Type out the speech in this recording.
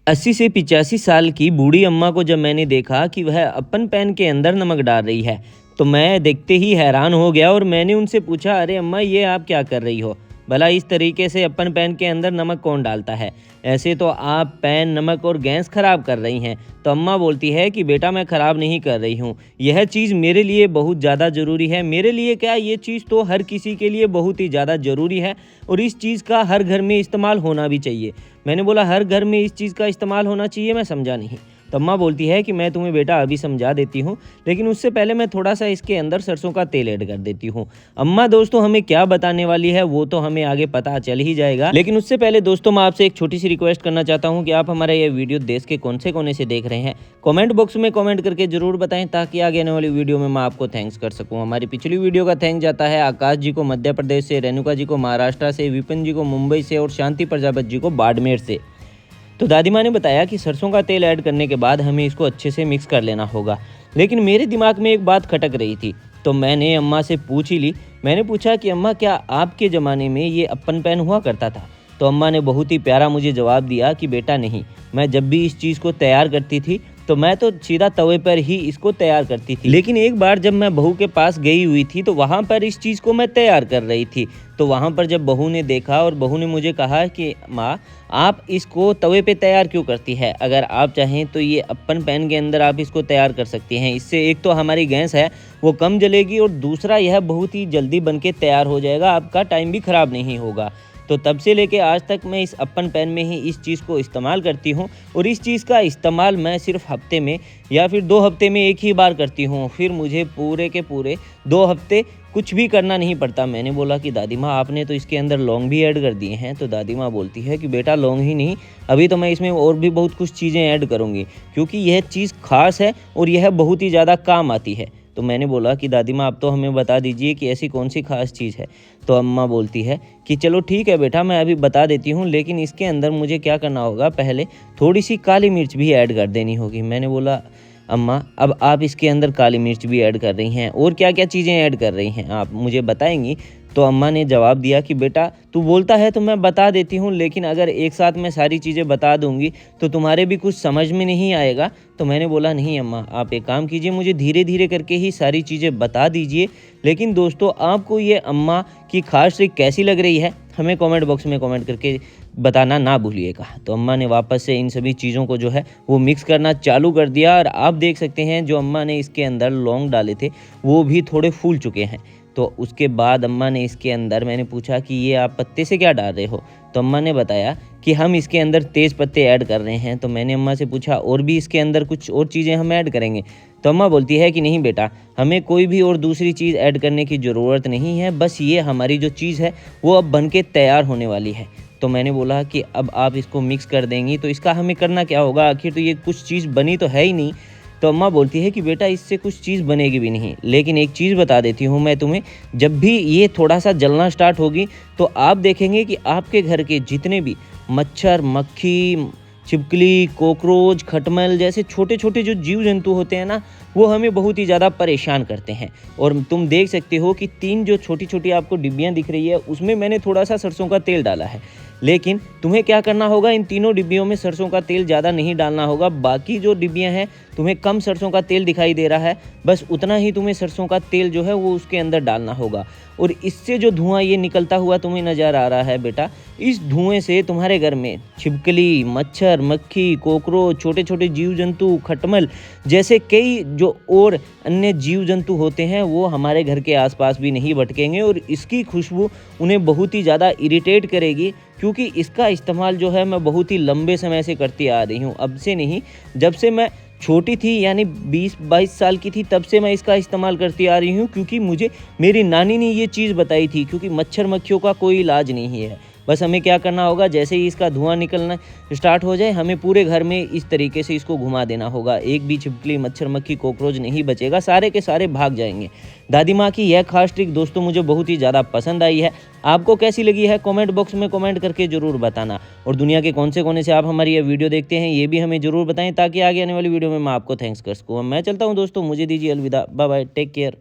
80 से 85 साल की बूढ़ी अम्मा को जब मैंने देखा कि वह अपन पैन के अंदर नमक डाल रही है, तो मैं देखते ही हैरान हो गया और मैंने उनसे पूछा, अरे अम्मा ये आप क्या कर रही हो? भला इस तरीके से अपन पैन के अंदर नमक कौन डालता है? ऐसे तो आप पैन, नमक और गैस खराब कर रही हैं। तो अम्मा बोलती है कि बेटा मैं खराब नहीं कर रही हूँ। यह चीज़ मेरे लिए बहुत ज़्यादा ज़रूरी है। मेरे लिए क्या, ये चीज़ तो हर किसी के लिए बहुत ही ज़्यादा ज़रूरी है और इस चीज़ का हर घर में इस्तेमाल होना भी चाहिए। मैंने बोला हर घर में इस चीज़ का इस्तेमाल होना चाहिए, मैं समझा नहीं। तो अम्मा बोलती है कि मैं तुम्हें बेटा अभी समझा देती हूँ, लेकिन उससे पहले मैं थोड़ा-सा इसके अंदर सरसों का तेल ऐड कर देती हूँ। अम्मा दोस्तों हमें क्या बताने वाली है वो तो हमें आगे पता चल ही जाएगा। लेकिन उससे पहले दोस्तों मैं आपसे एक छोटी-सी रिक्वेस्ट करना चाहता हूँ कि आप हमारा ये वीडियो देश के कौन से कोने से देख रहे हैं, कमेंट बॉक्स में कमेंट करके ज़रूर बताएँ, ताकि आगे आने वाली वीडियो में मैं आपको थैंक्स कर सकूँ। हमारी पिछली वीडियो का थैंक जाता है आकाश जी को मध्य प्रदेश से, रेणुका जी को महाराष्ट्र से, विपिन जी को मुंबई से और शांति प्रजापति जी को बाड़मेर से। तो दादी माँ ने बताया कि सरसों का तेल ऐड करने के बाद हमें इसको अच्छे से मिक्स कर लेना होगा। लेकिन मेरे दिमाग में एक बात खटक रही थी, तो मैंने अम्मा से पूछ ही ली। मैंने पूछा कि अम्मा क्या आपके ज़माने में ये अप्पन पैन हुआ करता था? तो अम्मा ने बहुत ही प्यारा मुझे जवाब दिया कि बेटा नहीं, मैं जब भी इस चीज़ को तैयार करती थी तो मैं तो सीधा तवे पर ही इसको तैयार करती थी। लेकिन एक बार जब मैं बहू के पास गई हुई थी तो वहाँ पर इस चीज़ को मैं तैयार कर रही थी। तो वहाँ पर जब बहू ने देखा और बहू ने मुझे कहा कि माँ आप इसको तवे पे तैयार क्यों करती है? अगर आप चाहें तो ये अप्पन पैन के अंदर आप इसको तैयार कर सकती हैं। इससे एक तो हमारी गैस है वो कम जलेगी और दूसरा यह बहुत ही जल्दी बन के तैयार हो जाएगा, आपका टाइम भी ख़राब नहीं होगा। तो तब से लेके आज तक मैं इस अप्पन पैन में ही इस चीज़ को इस्तेमाल करती हूँ और इस चीज़ का इस्तेमाल मैं सिर्फ हफ्ते में या फिर 2 हफ्ते में एक ही बार करती हूँ। फिर मुझे पूरे के पूरे 2 हफ्ते कुछ भी करना नहीं पड़ता। मैंने बोला कि दादी माँ आपने तो इसके अंदर लौंग भी ऐड कर दिए हैं। तो दादी माँ बोलती है कि बेटा लौंग ही नहीं, अभी तो मैं इसमें और भी बहुत कुछ चीज़ें ऐड करूँगी, क्योंकि यह चीज़ ख़ास है और यह बहुत ही ज़्यादा काम आती है। तो मैंने बोला कि दादी माँ आप तो हमें बता दीजिए कि ऐसी कौन सी ख़ास चीज़ है। तो अम्मा बोलती है कि चलो ठीक है बेटा मैं अभी बता देती हूँ, लेकिन इसके अंदर मुझे क्या करना होगा, पहले थोड़ी सी काली मिर्च भी ऐड कर देनी होगी। मैंने बोला अम्मा अब आप इसके अंदर काली मिर्च भी ऐड कर रही हैं और क्या क्या चीज़ें ऐड कर रही हैं आप मुझे बताएंगी? तो अम्मा ने जवाब दिया कि बेटा तू बोलता है तो मैं बता देती हूँ, लेकिन अगर एक साथ मैं सारी चीज़ें बता दूंगी तो तुम्हारे भी कुछ समझ में नहीं आएगा। तो मैंने बोला नहीं अम्मा आप एक काम कीजिए, मुझे धीरे धीरे करके ही सारी चीज़ें बता दीजिए। लेकिन दोस्तों आपको ये अम्मा की खास ट्रिक कैसी लग रही है हमें कमेंट बॉक्स में कमेंट करके बताना ना भूलिएगा। तो अम्मा ने वापस से इन सभी चीज़ों को जो है वो मिक्स करना चालू कर दिया और आप देख सकते हैं जो अम्मा ने इसके अंदर लौंग डाले थे वो भी थोड़े फूल चुके हैं। तो उसके बाद अम्मा ने इसके अंदर, मैंने पूछा कि ये आप पत्ते से क्या डाल रहे हो? तो अम्मा ने बताया कि हम इसके अंदर तेज़ पत्ते ऐड कर रहे हैं। तो मैंने अम्मा से पूछा और भी इसके अंदर कुछ और चीज़ें हम ऐड करेंगे? तो अम्मा बोलती है कि नहीं बेटा हमें कोई भी और दूसरी चीज़ ऐड करने की ज़रूरत नहीं है, बस ये हमारी जो चीज़ है वो अब बन के तैयार होने वाली है। तो मैंने बोला कि अब आप इसको मिक्स कर देंगी तो इसका हमें करना क्या होगा, आखिर तो ये कुछ चीज़ बनी तो है ही नहीं। तो अम्मा बोलती है कि बेटा इससे कुछ चीज़ बनेगी भी नहीं, लेकिन एक चीज़ बता देती हूँ मैं तुम्हें, जब भी ये थोड़ा सा जलना स्टार्ट होगी तो आप देखेंगे कि आपके घर के जितने भी मच्छर, मक्खी, छिपकली, कॉकरोच, खटमल जैसे छोटे छोटे जो जीव जंतु होते हैं ना, वो हमें बहुत ही ज़्यादा परेशान करते हैं। और तुम देख सकते हो कि 3 जो छोटी छोटी आपको डिब्बियाँ दिख रही है उसमें मैंने थोड़ा सा सरसों का तेल डाला है। लेकिन तुम्हें क्या करना होगा, इन तीनों डिब्बियों में सरसों का तेल ज़्यादा नहीं डालना होगा। बाकी जो डिब्बियाँ हैं तुम्हें कम सरसों का तेल दिखाई दे रहा है, बस उतना ही तुम्हें सरसों का तेल जो है वो उसके अंदर डालना होगा। और इससे जो धुआं ये निकलता हुआ तुम्हें नज़र आ रहा है बेटा, इस धुएं से तुम्हारे घर में छिपकली, मच्छर, मक्खी, कॉकरोच, छोटे छोटे जीव जंतु, खटमल जैसे कई जो और अन्य जीव जंतु होते हैं वो हमारे घर के आसपास भी नहीं भटकेंगे। और इसकी खुशबू उन्हें बहुत ही ज़्यादा इरिटेट करेगी, क्योंकि इसका इस्तेमाल जो है मैं बहुत ही लंबे समय से करती आ रही हूँ। अब से नहीं, जब से मैं छोटी थी यानी 20-22 साल की थी तब से मैं इसका इस्तेमाल करती आ रही हूँ, क्योंकि मुझे मेरी नानी ने ये चीज़ बताई थी। क्योंकि मच्छर मक्खियों का कोई इलाज नहीं है, बस हमें क्या करना होगा, जैसे ही इसका धुआं निकलना स्टार्ट हो जाए हमें पूरे घर में इस तरीके से इसको घुमा देना होगा। एक भी छिपकली, मच्छर मक्खी, कॉकरोच नहीं बचेगा, सारे के सारे भाग जाएंगे। दादी माँ की यह खास ट्रिक दोस्तों मुझे बहुत ही ज़्यादा पसंद आई है। आपको कैसी लगी है कमेंट बॉक्स में कमेंट करके ज़रूर बताना। और दुनिया के कौन से कोने से आप हमारी यह वीडियो देखते हैं ये भी हमें ज़रूर बताएं, ताकि आगे आने वाली वीडियो में मैं आपको थैंक्स कर सकूँ। मैं चलता हूँ दोस्तों, मुझे दीजिए अलविदा, बाय बाय, टेक केयर।